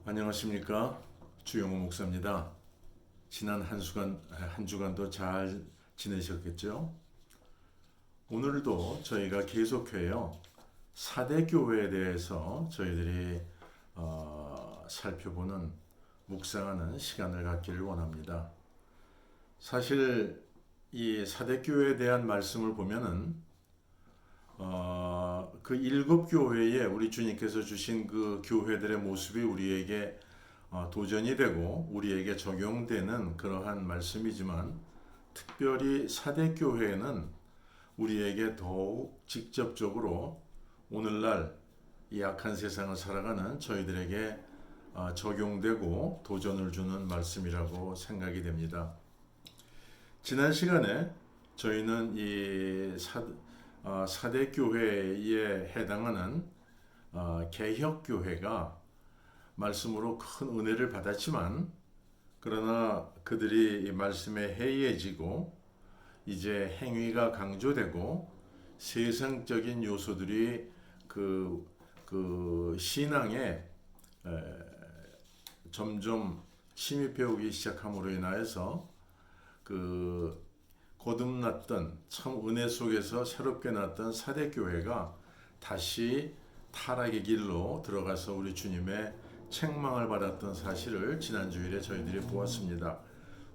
안녕하십니까, 주영호 목사입니다. 지난 한 주간도 잘 지내셨겠죠? 오늘도 저희가 계속해요 4대 교회에 대해서 저희들이 살펴보는 묵상하는 시간을 갖기를 원합니다. 사실 이 4대 교회에 대한 말씀을 보면은 그 7교회에 우리 주님께서 주신 그 교회들의 모습이 우리에게 도전이 되고 우리에게 적용되는 그러한 말씀이지만, 특별히 4대 교회는 우리에게 더욱 직접적으로 오늘날 이 악한 세상을 살아가는 저희들에게 적용되고 도전을 주는 말씀이라고 생각이 됩니다. 지난 시간에 저희는 이 4대 교회에 해당하는 개혁교회가 말씀으로 큰 은혜를 받았지만, 그러나 그들이 이 말씀에 해이해지고 이제 행위가 강조되고 세상적인 요소들이 그 신앙에 점점 침입해 오기 시작함으로 인하여서 그 거듭났던 참 은혜 속에서 새롭게 났던 4대 교회가 다시 타락의 길로 들어가서 우리 주님의 책망을 받았던 사실을 지난 주일에 저희들이 보았습니다.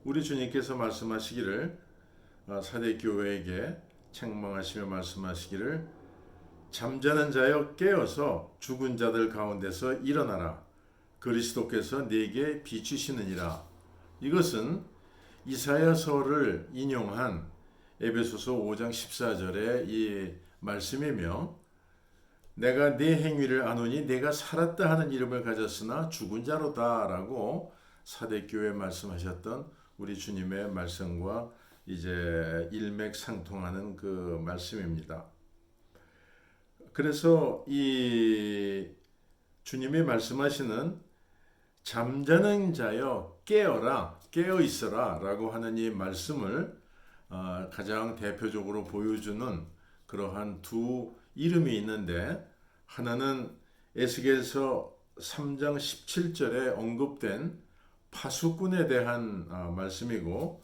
우리 주님께서 말씀하시기를 4대 교회에게 책망하시며 말씀하시기를 잠자는 자여 깨어서 죽은 자들 가운데서 일어나라. 그리스도께서 네게 비추시느니라. 이것은 이사야서를 인용한 에베소서 5장 14절의 이 말씀이며, 내가 네 행위를 아노니 내가 살았다 하는 이름을 가졌으나 죽은 자로다 라고 사대교회 말씀하셨던 우리 주님의 말씀과 이제 일맥상통하는 그 말씀입니다. 그래서 이 주님이 말씀하시는 잠자는 자여 깨어라, 깨어 있어라 라고 하는 이 말씀을 가장 대표적으로 보여주는 그러한 두 이름이 있는데, 하나는 에스겔서 3장 17절에 언급된 파수꾼에 대한 말씀이고,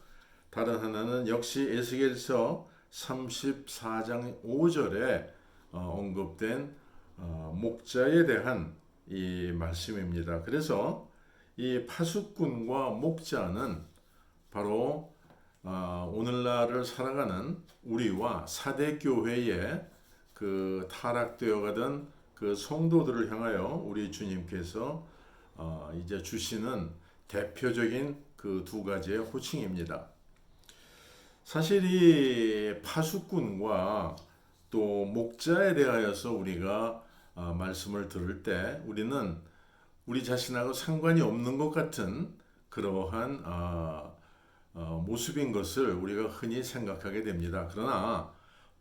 다른 하나는 역시 에스겔서 34장 5절에 언급된 목자에 대한 이 말씀입니다. 그래서 이 파수꾼과 목자는 바로 오늘날을 살아가는 우리와 4대 교회의 그 타락되어 가던 그 성도들을 향하여 우리 주님께서 이제 주시는 대표적인 그 두 가지의 호칭입니다. 사실 이 파수꾼과 또 목자에 대하여서 우리가 말씀을 들을 때 우리는 우리 자신하고 상관이 없는 것 같은 그러한 모습인 것을 우리가 흔히 생각하게 됩니다. 그러나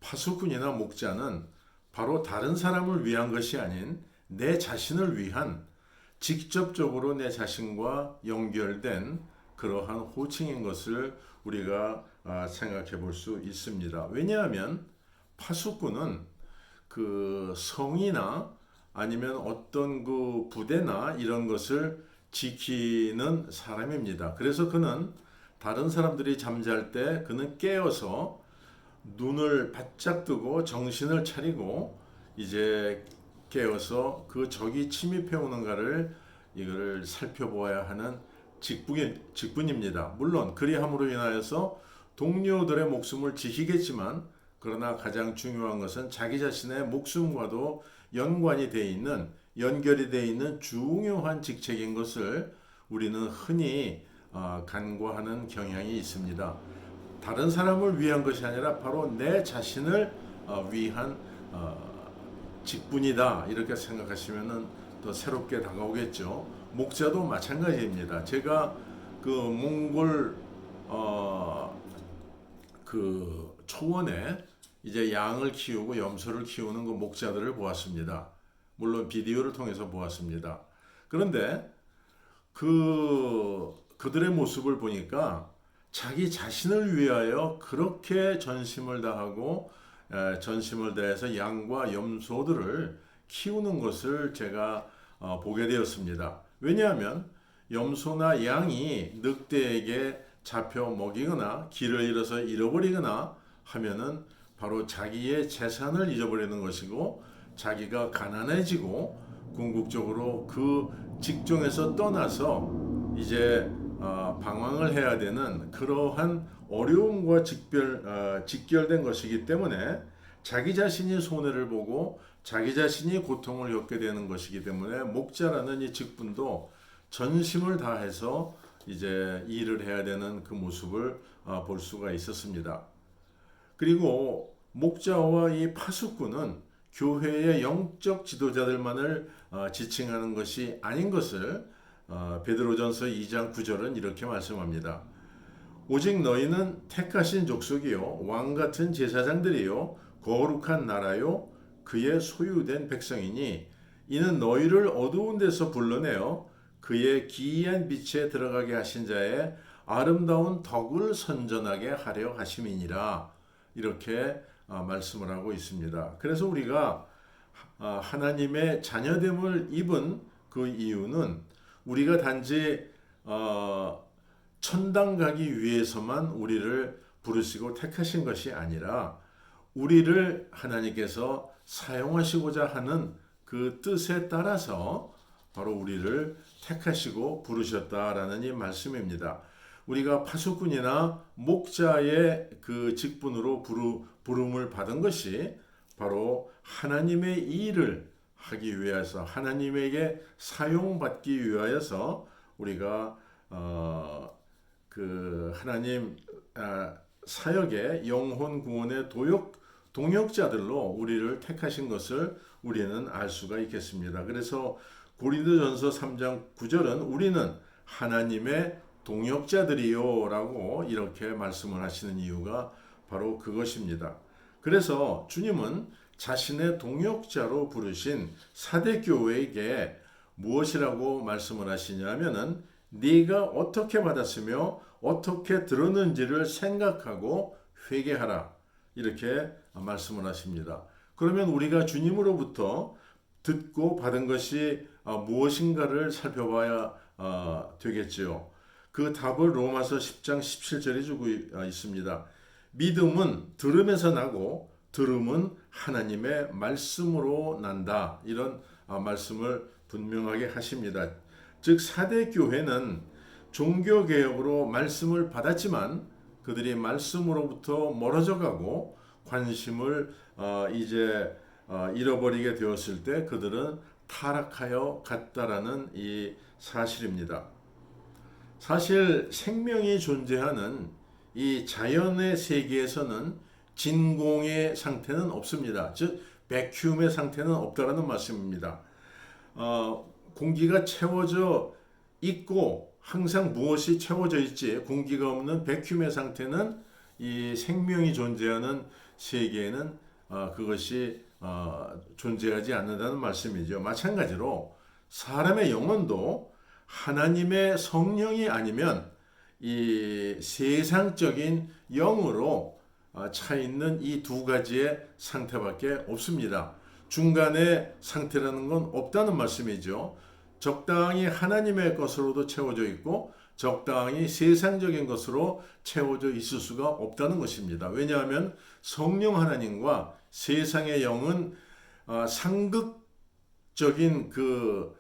파수꾼이나 목자는 바로 다른 사람을 위한 것이 아닌 내 자신을 위한, 직접적으로 내 자신과 연결된 그러한 호칭인 것을 우리가 생각해 볼 수 있습니다. 왜냐하면 파수꾼은 그 성이나 아니면 어떤 그 부대나 이런 것을 지키는 사람입니다. 그래서 그는 다른 사람들이 잠잘 때 그는 깨어서 눈을 바짝 뜨고 정신을 차리고 이제 깨어서 그 적이 침입해 오는가를 이거를 살펴보아야 하는 직분입니다. 물론 그리함으로 인하여서 동료들의 목숨을 지키겠지만, 그러나 가장 중요한 것은 자기 자신의 목숨과도 연결이 되어 있는 중요한 직책인 것을 우리는 흔히 간과하는 경향이 있습니다. 다른 사람을 위한 것이 아니라 바로 내 자신을 위한 직분이다, 이렇게 생각하시면 또 새롭게 다가오겠죠. 목자도 마찬가지입니다. 제가 그 몽골 그 초원에 이제 양을 키우고 염소를 키우는 그 목자들을 보았습니다. 물론 비디오를 통해서 보았습니다. 그런데 그들의 모습을 보니까 자기 자신을 위하여 그렇게 전심을 다하고 전심을 다해서 양과 염소들을 키우는 것을 제가 보게 되었습니다. 왜냐하면 염소나 양이 늑대에게 잡혀 먹이거나 길을 잃어서 잃어버리거나 하면은 바로 자기의 재산을 잊어버리는 것이고, 자기가 가난해지고 궁극적으로 그 직종에서 떠나서 이제 방황을 해야 되는 그러한 어려움과 직결된 것이기 때문에, 자기 자신이 손해를 보고 자기 자신이 고통을 겪게 되는 것이기 때문에, 목자라는 이 직분도 전심을 다해서 이제 일을 해야 되는 그 모습을 볼 수가 있었습니다. 그리고 목자와 이 파수꾼은 교회의 영적 지도자들만을 지칭하는 것이 아닌 것을 베드로전서 2장 9절은 이렇게 말씀합니다. 오직 너희는 택하신 족속이요 왕같은 제사장들이요 거룩한 나라요 그의 소유된 백성이니 이는 너희를 어두운 데서 불러내어 그의 기이한 빛에 들어가게 하신 자의 아름다운 덕을 선전하게 하려 하심이니라. 이렇게 말씀을 하고 있습니다. 그래서 우리가 하나님의 자녀됨을 입은 그 이유는 우리가 단지 천당 가기 위해서만 우리를 부르시고 택하신 것이 아니라, 우리를 하나님께서 사용하시고자 하는 그 뜻에 따라서 바로 우리를 택하시고 부르셨다라는 이 말씀입니다. 우리가 파수꾼이나 목자의 그 직분으로 부름을 받은 것이 바로 하나님의 일을 하기 위해서, 하나님에게 사용받기 위하여서 우리가 그 하나님 사역의 영혼 구원의 동역자들로 우리를 택하신 것을 우리는 알 수가 있겠습니다. 그래서 고린도전서 3장 9절은 우리는 하나님의 동역자들이요 라고 이렇게 말씀을 하시는 이유가 바로 그것입니다. 그래서 주님은 자신의 동역자로 부르신 사대교회에게 무엇이라고 말씀을 하시냐면은, 네가 어떻게 받았으며 어떻게 들었는지를 생각하고 회개하라, 이렇게 말씀을 하십니다. 그러면 우리가 주님으로부터 듣고 받은 것이 무엇인가를 살펴봐야 되겠지요. 그 답을 로마서 10장 17절에 주고 있습니다. 믿음은 들음에서 나고 들음은 하나님의 말씀으로 난다. 이런 말씀을 분명하게 하십니다. 즉 사대 교회는 종교개혁으로 말씀을 받았지만 그들이 말씀으로부터 멀어져 가고 관심을 이제 잃어버리게 되었을 때 그들은 타락하여 갔다라는 이 사실입니다. 사실 생명이 존재하는 이 자연의 세계에서는 진공의 상태는 없습니다. 즉 백큐음의 상태는 없다라는 말씀입니다. 공기가 채워져 있고 항상 무엇이 채워져 있지, 공기가 없는 백큐음의 상태는 이 생명이 존재하는 세계에는 그것이 존재하지 않는다는 말씀이죠. 마찬가지로 사람의 영혼도 하나님의 성령이 아니면 이 세상적인 영으로 차 있는 이 두 가지의 상태밖에 없습니다. 중간의 상태라는 건 없다는 말씀이죠. 적당히 하나님의 것으로도 채워져 있고 적당히 세상적인 것으로 채워져 있을 수가 없다는 것입니다. 왜냐하면 성령 하나님과 세상의 영은 상극적인 그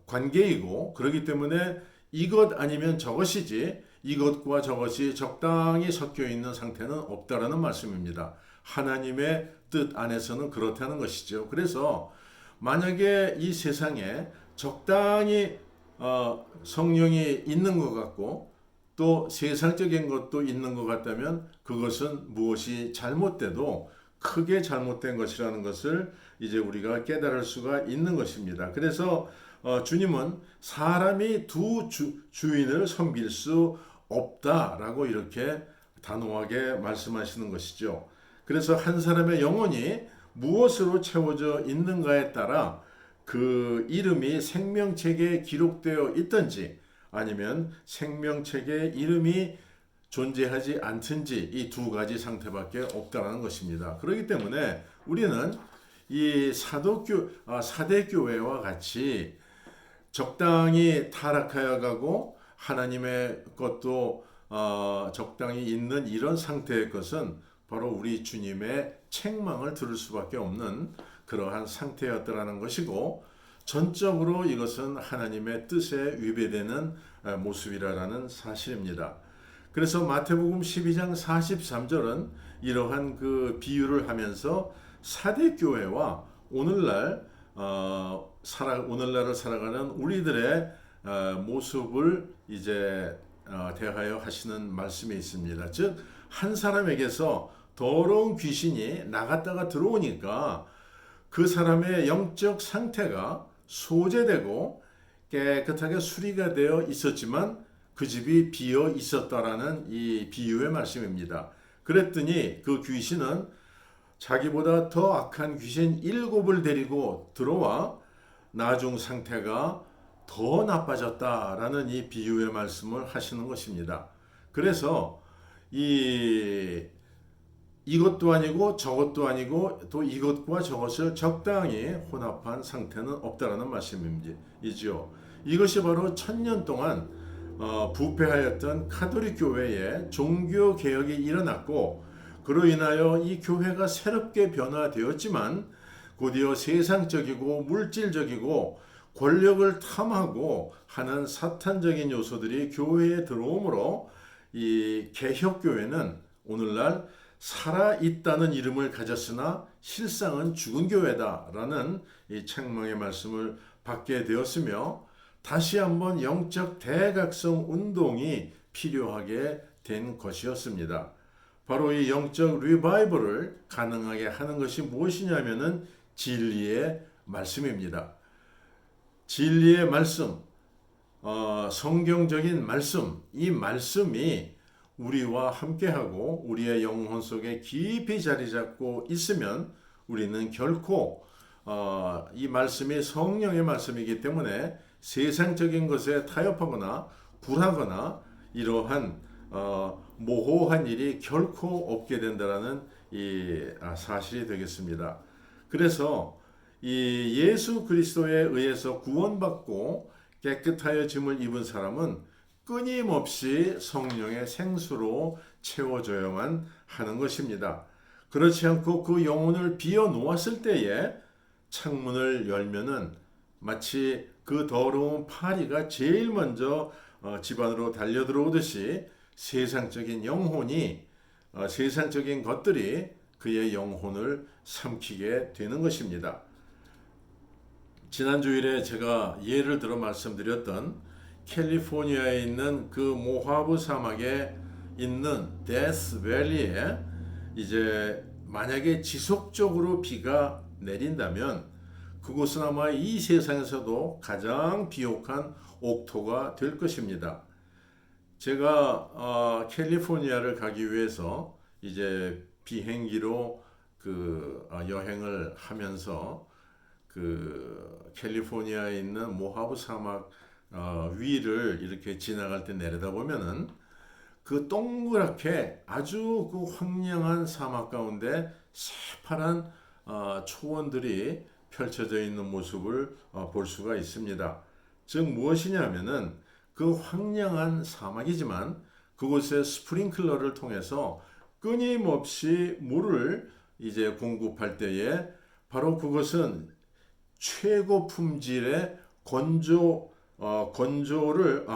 관계이고, 그렇기 때문에 이것 아니면 저것이지 이것과 저것이 적당히 섞여 있는 상태는 없다라는 말씀입니다. 하나님의 뜻 안에서는 그렇다는 것이죠. 그래서 만약에 이 세상에 적당히 성령이 있는 것 같고 또 세상적인 것도 있는 것 같다면 그것은 무엇이 잘못돼도 크게 잘못된 것이라는 것을 이제 우리가 깨달을 수가 있는 것입니다. 그래서 주님은 사람이 두 주인을 섬길 수 없다라고 이렇게 단호하게 말씀하시는 것이죠. 그래서 한 사람의 영혼이 무엇으로 채워져 있는가에 따라 그 이름이 생명책에 기록되어 있든지 아니면 생명책에 이름이 존재하지 않든지 이 두 가지 상태밖에 없다는 것입니다. 그렇기 때문에 우리는 이 사대교회와 같이 적당히 타락하여 가고 하나님의 것도 적당히 있는 이런 상태의 것은 바로 우리 주님의 책망을 들을 수밖에 없는 그러한 상태였더라는 것이고, 전적으로 이것은 하나님의 뜻에 위배되는 모습이라는 사실입니다. 그래서 마태복음 12장 43절은 이러한 그 비유를 하면서 사대 교회와 오늘날을 살아가는 우리들의 모습을 이제 대하여 하시는 말씀이 있습니다. 즉, 한 사람에게서 더러운 귀신이 나갔다가 들어오니까 그 사람의 영적 상태가 소재되고 깨끗하게 수리가 되어 있었지만 그 집이 비어 있었다라는 이 비유의 말씀입니다. 그랬더니 그 귀신은 자기보다 더 악한 귀신 7을 데리고 들어와 나중 상태가 더 나빠졌다라는 이 비유의 말씀을 하시는 것입니다. 그래서 이것도 아니고 저것도 아니고 또 이것과 저것을 적당히 혼합한 상태는 없다라는 말씀이지요. 이것이 바로 1000년 동안 부패하였던 카톨릭 교회에 종교 개혁이 일어났고, 그로 인하여 이 교회가 새롭게 변화되었지만 곧이어 세상적이고 물질적이고 권력을 탐하고 하는 사탄적인 요소들이 교회에 들어오므로 이 개혁교회는 오늘날 살아있다는 이름을 가졌으나 실상은 죽은 교회다라는 이 책망의 말씀을 받게 되었으며, 다시 한번 영적 대각성 운동이 필요하게 된 것이었습니다. 바로 이 영적 리바이벌을 가능하게 하는 것이 무엇이냐면은 진리의 말씀입니다. 진리의 말씀, 성경적인 말씀, 이 말씀이 우리와 함께하고 우리의 영혼 속에 깊이 자리 잡고 있으면 우리는 결코 이 말씀이 성령의 말씀이기 때문에 세상적인 것에 타협하거나 굴하거나 이러한 모호한 일이 결코 없게 된다라는 이 사실이 되겠습니다. 그래서 이 예수 그리스도에 의해서 구원받고 깨끗하여짐을 입은 사람은 끊임없이 성령의 생수로 채워져야만 하는 것입니다. 그렇지 않고 그 영혼을 비워 놓았을 때에 창문을 열면은 마치 그 더러운 파리가 제일 먼저 집 안으로 달려 들어오듯이 세상적인 영혼이 세상적인 것들이 그의 영혼을 삼키게 되는 것입니다. 지난 주일에 제가 예를 들어 말씀드렸던 캘리포니아에 있는 그 모하브 사막에 있는 데스밸리에 이제 만약에 지속적으로 비가 내린다면 그곳은 아마 이 세상에서도 가장 비옥한 옥토가 될 것입니다. 제가 캘리포니아를 가기 위해서 이제 비행기로 그 여행을 하면서 그 캘리포니아에 있는 모하브 사막 위를 이렇게 지나갈 때 내려다보면은 그 동그랗게 아주 그 황량한 사막 가운데 새파란 초원들이 펼쳐져 있는 모습을 볼 수가 있습니다. 즉 무엇이냐면은 그 황량한 사막이지만 그곳에 스프링클러를 통해서 끊임없이 물을 이제 공급할 때에 바로 그것은 최고 품질의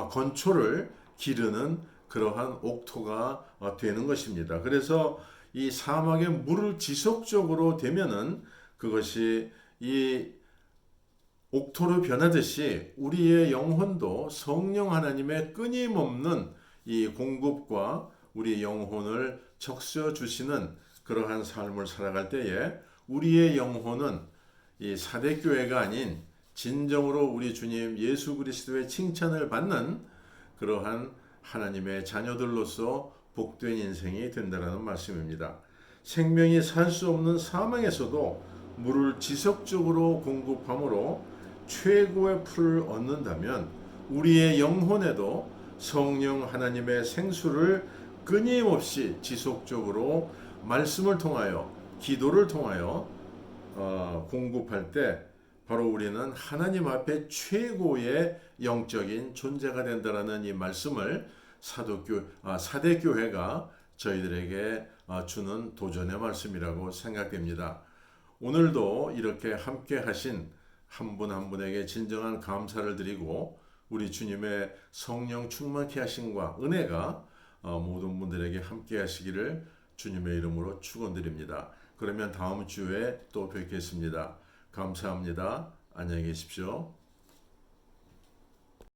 건초를 기르는 그러한 옥토가 되는 것입니다. 그래서 이 사막에 물을 지속적으로 대면은 그것이 이 옥토로 변하듯이 우리의 영혼도 성령 하나님의 끊임없는 이 공급과 우리 영혼을 적셔 주시는 그러한 삶을 살아갈 때에 우리의 영혼은 이 사대교회가 아닌 진정으로 우리 주님 예수 그리스도의 칭찬을 받는 그러한 하나님의 자녀들로서 복된 인생이 된다는 말씀입니다. 생명이 살 수 없는 사망에서도 물을 지속적으로 공급함으로 최고의 풀을 얻는다면 우리의 영혼에도 성령 하나님의 생수를 끊임없이 지속적으로 말씀을 통하여 기도를 통하여 공급할 때 바로 우리는 하나님 앞에 최고의 영적인 존재가 된다라는 이 말씀을 사대 교회가 저희들에게 주는 도전의 말씀이라고 생각됩니다. 오늘도 이렇게 함께 하신 한 분 한 분에게 진정한 감사를 드리고 우리 주님의 성령 충만케 하심과 은혜가 모든 분들에게 함께 하시기를 주님의 이름으로 축원드립니다. 그러면 다음 주에 또 뵙겠습니다. 감사합니다. 안녕히 계십시오.